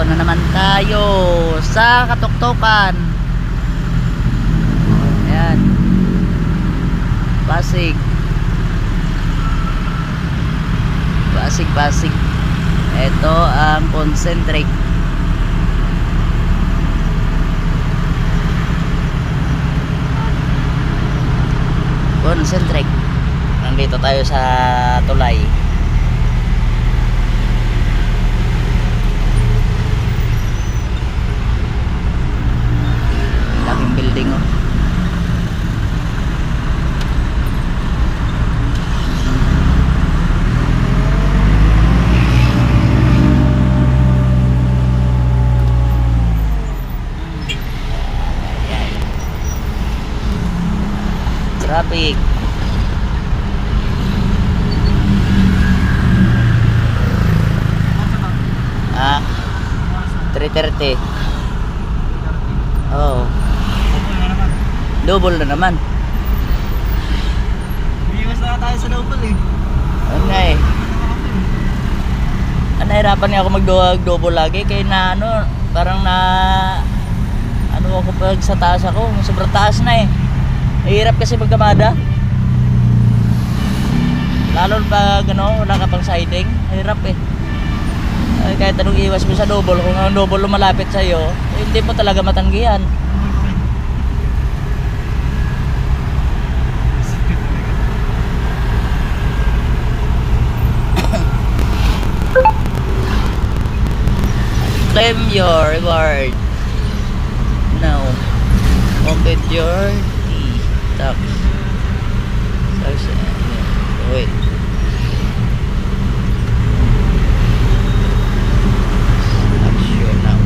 Nandito na naman tayo sa Katoktokan. Ayan, Pasig. Pasig. Ito ang concentric. Nandito tayo sa tulay. Laking building, oh. Traffic. Ah, 3:30. Oh. Double na naman. Iwas na tayo sa double eh. Ano nga eh. Nahirapan niya ako mag-double lagi kaya na ano, parang na ano ako pag sa taas ako, sobrang taas na eh. Mahirap kasi magkamada. Lalo pag ano, wala ka pang siding, hirap eh. Ay, kahit anong iwas mo sa double, kung ang double lumalapit sa iyo, hindi mo talaga matanggihan. Claim your reward. Now, complete your tax. Wait. Action now.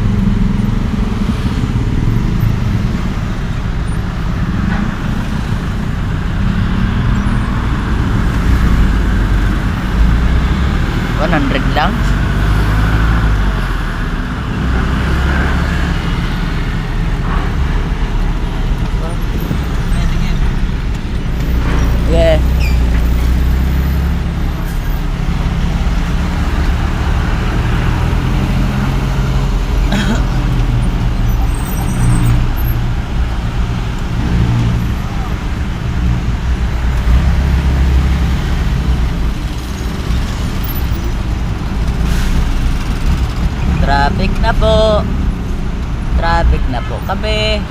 $100 lang. Yeah. Traffic na po kami.